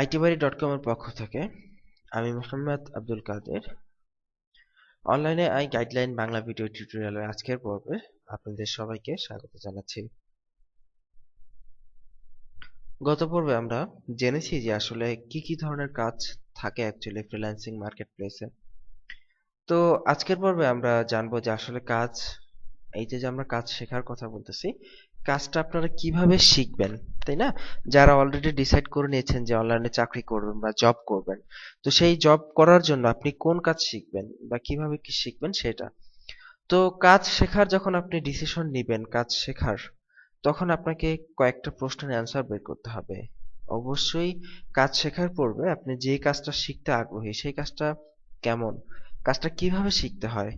itbari.com এর পক্ষ থেকে আমি মোহাম্মদ আব্দুল কাদের অনলাইনে গাইডলাইন বাংলা ভিডিও টিউটোরিয়ালের আজকের পর্বে আপনাদের সবাইকে স্বাগত জানাচ্ছি। গত পর্বে আমরা জেনেছি যে আসলে কি ধরনের কাজ থাকে অ্যাকচুয়ালি ফ্রিল্যান্সিং মার্কেটপ্লেসে। তো আজকের পর্বে আমরা জানবো যে আসলে কাজ, এই যে আমরা কাজ শেখার কথা বলতেছি, কাজটা আপনারা কিভাবে শিখবেন, তাই না? যারা অলরেডি ডিসাইড করে নিয়েছেন যে অনলাইনে চাকরি করবেন বা জব করবেন, তো সেই জব করার জন্য আপনি কোন কাজ শিখবেন বা কিভাবে কি শিখবেন সেটা। তো কাজ শেখার যখন আপনি ডিসিশন নিবেন কাজ শেখার, তখন আপনাকে কয়েকটা প্রশ্নের অ্যান্সার বের করতে হবে। অবশ্যই কাজ শেখার পূর্বে আপনি যে কাজটা শিখতে আগ্রহী সেই কাজটা কেমন, কাজটা কিভাবে শিখতে হয়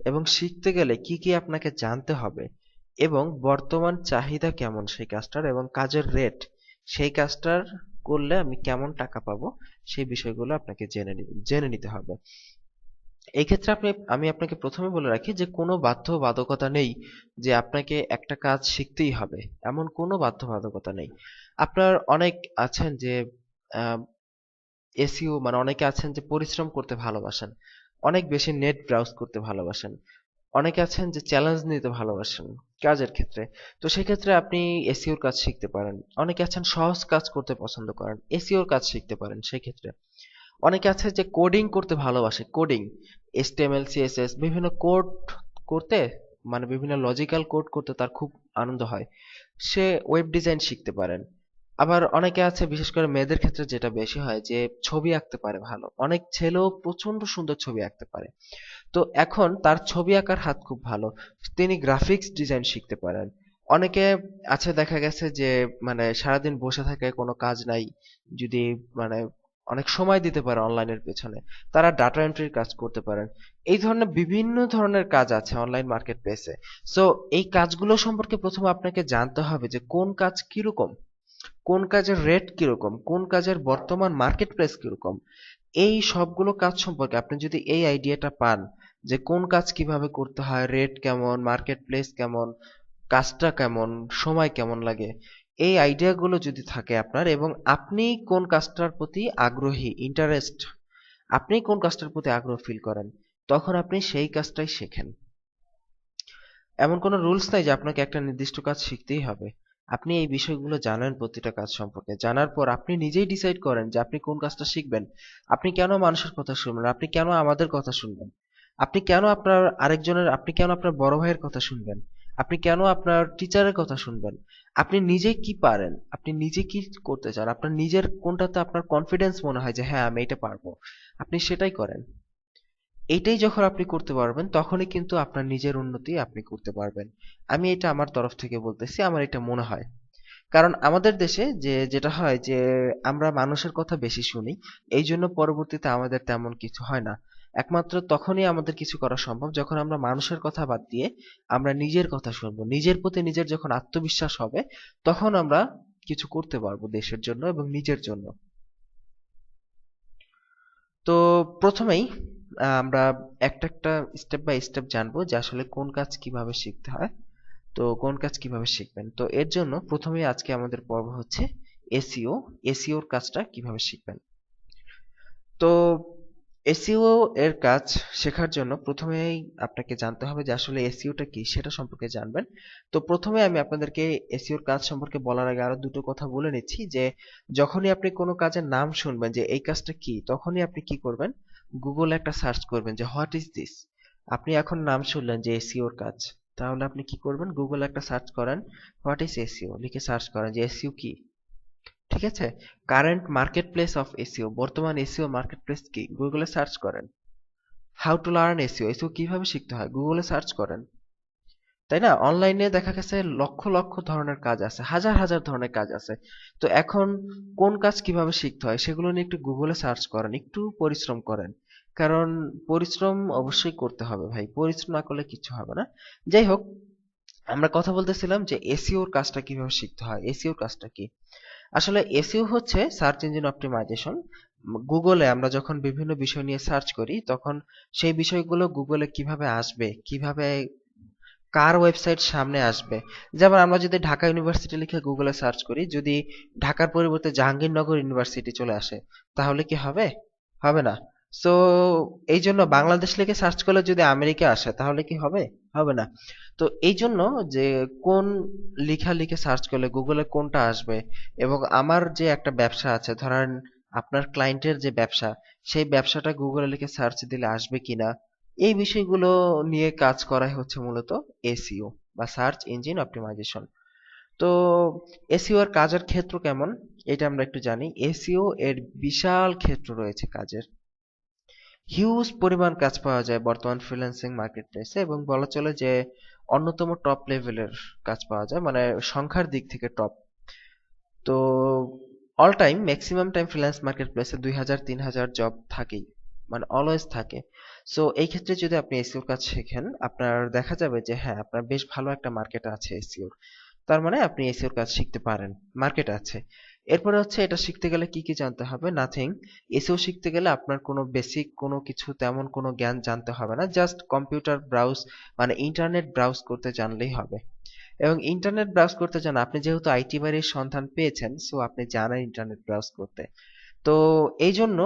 এবং শিখতে গেলে কি আপনাকে জানতে হবে এবং বর্তমান চাহিদা কেমন সেই কাজটার এবং কাজের রেট, সেই কাজটার করলে আমি কেমন টাকা পাবো, সেই বিষয়গুলো আপনাকে জেনে নিতে হবে। এই ক্ষেত্রে আমি আপনাকে প্রথমে বলে রাখি যে কোনো বাধ্যবাধকতা নেই যে আপনাকে একটা কাজ শিখতেই হবে, এমন কোনো বাধ্যবাধকতা নেই। আপনার অনেক আছেন যে এসইও, মানে অনেকে আছেন যে পরিশ্রম করতে ভালোবাসেন, অনেক বেশি নেট ব্রাউজ করতে ভালোবাসেন, অনেকে আছেন যে চ্যালেঞ্জ নিতে ভালোবাসেন কাজের ক্ষেত্রে। তো সেক্ষেত্রে আপনি এসইওর কাজ শিখতে পারেন। অনেকে আছেন সহজ কাজ করতে পছন্দ করেন, এসইওর কাজ শিখতে পারেন সেই ক্ষেত্রে। অনেকে আছে যে কোডিং করতে ভালোবাসে, কোডিং, এইচটিএমএল সিএসএস বিভিন্ন কোড করতে, মানে বিভিন্ন লজিক্যাল কোড করতে তার খুব আনন্দ হয়, সে ওয়েব ডিজাইন শিখতে পারেন। আবার অনেকে আছে, বিশেষ করে মেয়েদের ক্ষেত্রে যেটা বেশি হয়, যে ছবি আঁকতে পারে ভালো, অনেক ছেলেও প্রচন্ড সুন্দর ছবি আঁকতে পারে। তো এখন তার ছবি আঁকার হাত খুব ভালো, তিনি গ্রাফিক্স ডিজাইন শিখতে পারেন। অনেকে আছে দেখা গেছে যে মানে সারাদিন বসে থাকে, কোনো কাজ নাই, যদি মানে অনেক সময় দিতে পারে অনলাইনের পেছনে, তারা ডাটা এন্ট্রির কাজ করতে পারেন। এই ধরনের বিভিন্ন ধরনের কাজ আছে অনলাইন মার্কেট প্লেসে। সো এই কাজগুলো সম্পর্কে প্রথমে আপনাকে জানতে হবে যে কোন কাজ কিরকম, কোন কাজের রেট কিরকম, কোন কাজের বর্তমান মার্কেট প্লেস কিরকম। এই সবগুলো কাজ সম্পর্কে আপনি যদি এই আইডিয়াটা পান যে কোন কাজ কিভাবে করতে হয়, রেট কেমন, মার্কেট প্লেস কেমন, কাজটা কেমন, সময় কেমন লাগে, এই আইডিয়াগুলো যদি থাকে আপনার, এবং আপনি কোন কাজটার প্রতি আগ্রহী, ইন্টারেস্ট, আপনি কোন কাজটার প্রতি আগ্রহ ফিল করেন, তখন আপনি সেই কাজটাই শেখেন। এমন কোনো রুলস নাই যে আপনাকে একটা নির্দিষ্ট কাজ শিখতেই হবে। আপনি এই বিষয়গুলো জানেন, প্রতিটা কাজ সম্পর্কে জানার পর আপনি নিজেই ডিসাইড করেন যে আপনি কোন কাজটা শিখবেন। আপনি কেন মানুষের কথা শুনবেন, আপনি কেন আমাদের কথা শুনবেন, আপনি কেন আপনার বড় ভাইয়ের কথা শুনবেন, আপনি কেন আপনার টিচারের কথা শুনবেন। আপনি নিজে কি পারেন, আপনি নিজে কি করতে চান, আপনার নিজের কোনটাতে আপনার কনফিডেন্স মনে হয় যে হ্যাঁ আমি এটা পারবো, আপনি সেটাই করেন। এইটাই যখন আপনি করতে পারবেন তখনই কিন্তু আপনার নিজের উন্নতি আপনি করতে পারবেন। আমি এটা আমার তরফ থেকে বলতেছি, আমার এটা মনে হয়। কারণ আমাদের দেশে যেটা হয় যে আমরা মানুষের কথা বেশি শুনি, এই জন্য পরবর্তীতে আমাদের তেমন কিছু হয় না। একমাত্র তখনই আমাদের কিছু করা সম্ভব যখন আমরা মানুষের কথা বাদ দিয়ে আমরা নিজের কথা শুনবো, নিজের প্রতি নিজের যখন আত্মবিশ্বাস হবে, তখন আমরা কিছু করতে পারবো দেশের জন্য এবং নিজের জন্য। তো প্রথমেই আমরা একটা স্টেপ বাই স্টেপ জানবো যে আসলে কোন কাজ কিভাবে শিখতে হয়। তো কোন কাজ কিভাবে শিখবেন, তো এর জন্য প্রথমেই আজকে আমাদের পর্ব হচ্ছে এসইও। এসইওর কাজটা কিভাবে শিখবেন। তো এসইও এর কাজ শেখার জন্য প্রথমেই আপনাকে জানতে হবে যে আসলে এসইওটা কি সেটা সম্পর্কে জানবেন। তো প্রথমে আমি আপনাদেরকে এসইওর কাজ সম্পর্কে বলার আগে আরো দুটো কথা বলে নিচ্ছি, যে যখনই আপনি কোনো কাজের নাম শুনবেন যে এই কাজটা কি, তখনই আপনি কি করবেন, গুগলে একটা সার্চ করবেন যে হোয়াট ইজ দিস। আপনি এখন নাম শুনলেন যে এসইওর কাজ, তাহলে আপনি কি করবেন, গুগলে একটা সার্চ করেন হোয়াট ইজ এসইও, লিখে সার্চ করেন যে এসইও কি। ঠিক আছে, current market place of SEO, বর্তমান এসইও মার্কেট প্লেস কি, গুগলে সার্চ করেন। How to learn SEO, SEO কিভাবে শিখতে হয়, গুগলে সার্চ করেন। তাই না? অনলাইনে দেখা গেছে লক্ষ লক্ষ ধরনের কাজ আছে, হাজার হাজার ধরনের কাজ আছে। তো এখন কোন কাজ কিভাবে শিখতে হয় সেগুলো নিয়ে একটু গুগলে সার্চ করেন, একটু পরিশ্রম করেন। কারণ পরিশ্রম অবশ্যই করতে হবে ভাই, পরিশ্রম না করলে কিছু হবে না। যাই হোক, আমরা কথা বলতেছিলাম যে এসইওর কাজটা কিভাবে শিখতে হয়, এসইওর কাজটা কি। আসলে এসইও হচ্ছে সার্চ ইঞ্জিন অপটিমাইজেশন। গুগলে আমরা যখন বিভিন্ন বিষয় নিয়ে সার্চ করি, তখন সেই বিষয়গুলো গুগলে কিভাবে আসবে, কিভাবে কার ওয়েবসাইট সামনে আসবে। যেমন আমরা যদি ঢাকা ইউনিভার্সিটি লিখে গুগলে সার্চ করি, যদি ঢাকার পরিবর্তে জাহাঙ্গীরনগর ইউনিভার্সিটি চলে আসে, তাহলে কি হবে? হবে না। সো এই জন্য বাংলাদেশ লিখে সার্চ করলে যদি আমেরিকা আসে, তাহলে কি হবে? হবে না। তো এই জন্য যে কোন লিখা লিখে সার্চ করলে গুগলে কোনটা আসবে, এবং আমার যে একটা ব্যবসা আছে, ধরেন আপনার ক্লায়েন্টের যে ব্যবসা, সেই ব্যবসাটা গুগলে লিখে সার্চ দিলে আসবে কিনা, এই বিষয়গুলো নিয়ে কাজ করাই হচ্ছে মূলত এসইও বা সার্চ ইঞ্জিন অপটিমাইজেশন। তো এসইও এর কাজের ক্ষেত্র কেমন, এটা আমরা একটু জানি। এসইও এর বিশাল ক্ষেত্র রয়েছে কাজের, হিউজ পরিমাণ কাজ পাওয়া যায় বর্তমান ফ্রিল্যান্সিং মার্কেট প্লেসে, এবং বলা চলে যে অন্যতম টপ লেভেলের কাজ পাওয়া যায়, মানে সংখ্যার দিক থেকে টপ। তো all time maximum time freelance market প্লেসে 2000-3000 জব থাকেই, মানে অলওয়েজ থাকে। সো এই ক্ষেত্রে যদি আপনি এসইওর কাজ শেখেন, আপনার দেখা যাবে যে হ্যাঁ, আপনার বেশ ভালো একটা মার্কেট আছে এসইওর। তার মানে আপনি এসইওর কাজ শিখতে পারেন, মার্কেট আছে। এরপরে হচ্ছে এটা শিখতে গেলে কি কি জানতে হবে? নাথিং। এসইও শিখতে গেলে আপনার কোনো বেসিক কোনো কিছু তেমন কোনো জ্ঞান জানতে হবে না, জাস্ট কম্পিউটার ব্রাউজ, মানে ইন্টারনেট ব্রাউজ করতে জানলেই হবে। এবং ইন্টারনেট ব্রাউজ করতে জানা, আপনি যেহেতু আইটি বাড়ির সন্ধান পেয়েছেন, সো আপনি জানেন ইন্টারনেট ব্রাউজ করতে। তো এই জন্য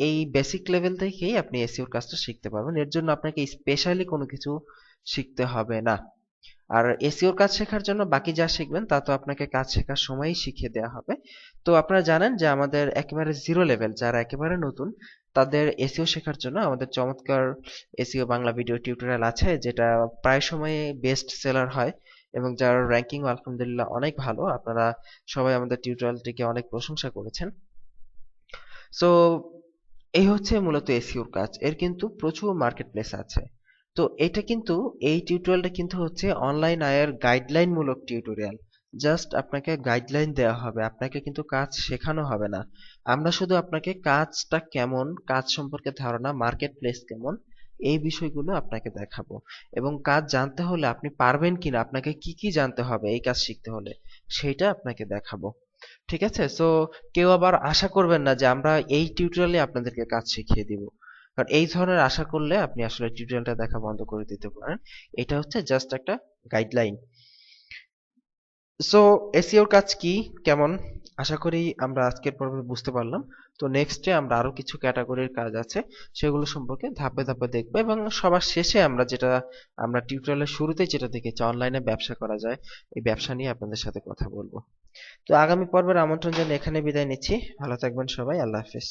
এই বেসিক লেভেল থেকেই আপনি এসইওর কাজটা শিখতে পারবেন, এর জন্য আপনাকে স্পেশালি কোনো কিছু শিখতে হবে না। আর এসইওর কাজ শেখার জন্য বাকি যা শিখবেন তা তো আপনাকে কাজ শেখার সময়ই শিখিয়ে দেওয়া হবে। তো আপনারা জানেন যে আমাদের একেবারে জিরো লেভেল, যারা একেবারে নতুন, তাদের এসইও শেখার জন্য আমাদের চমৎকার এসইও বাংলা ভিডিও টিউটোরিয়াল আছে, যেটা প্রায় সময়ে বেস্ট সেলার হয়, এবং যার র্যাঙ্কিং আলহামদুলিল্লাহ অনেক ভালো। আপনারা সবাই আমাদের টিউটোরিয়ালটিকে অনেক প্রশংসা করেছেন। সো এই হচ্ছে মূলত এসইওর কাজ, এর কিন্তু প্রচুর মার্কেট প্লেস আছে। তো এটা কিন্তু, এই টিউটোরিয়ালটা কিন্তু হচ্ছে অনলাইন আয়ের গাইডলাইন মূলক টিউটোরিয়াল। জাস্ট আপনাকে গাইডলাইন দেওয়া হবে, আপনাকে কিন্তু কাজ শেখানো হবে না। আমরা শুধু আপনাকে কাজটা কেমন, কাজ সম্পর্কে ধারণা, মার্কেট প্লেস কেমন, এই বিষয়গুলো আপনাকে দেখাবো। এবং কাজ জানতে হলে আপনি পারবেন কিনা, আপনাকে কি কি জানতে হবে এই কাজ শিখতে হলে, সেটা আপনাকে দেখাবো। ঠিক আছে? সো কেউ আবার আশা করবেন না যে আমরা এই টিউটোরিয়ালে আপনাদেরকে কাজ শিখিয়ে দিব, কারণ এই ধরনের আশা করলে আপনি আসলে টিউটোরিয়ালটা দেখা বন্ধ করে দিতে পারেন। এটা হচ্ছে জাস্ট একটা গাইডলাইন। সো এসইওর কাজ কি, কেমন, আশা করি আমরা আজকের পর্বে বুঝতে পারলাম। তো নেক্সটে আমরা আরো কিছু ক্যাটাগরির কাজ আছে, সেগুলো সম্পর্কে ধাপে ধাপে দেখবো, এবং সবার শেষে আমরা যেটা, আমরা টিউটোরিয়ালের শুরুতেই যেটা দেখেছি, অনলাইনে ব্যবসা করা যায়, এই ব্যবসা নিয়ে আপনাদের সাথে কথা বলবো। তো আগামী পর্বের আমন্ত্রণ জানিয়ে এখানে বিদায় নিচ্ছি। ভালো থাকবেন সবাই, আল্লাহ হাফেজ।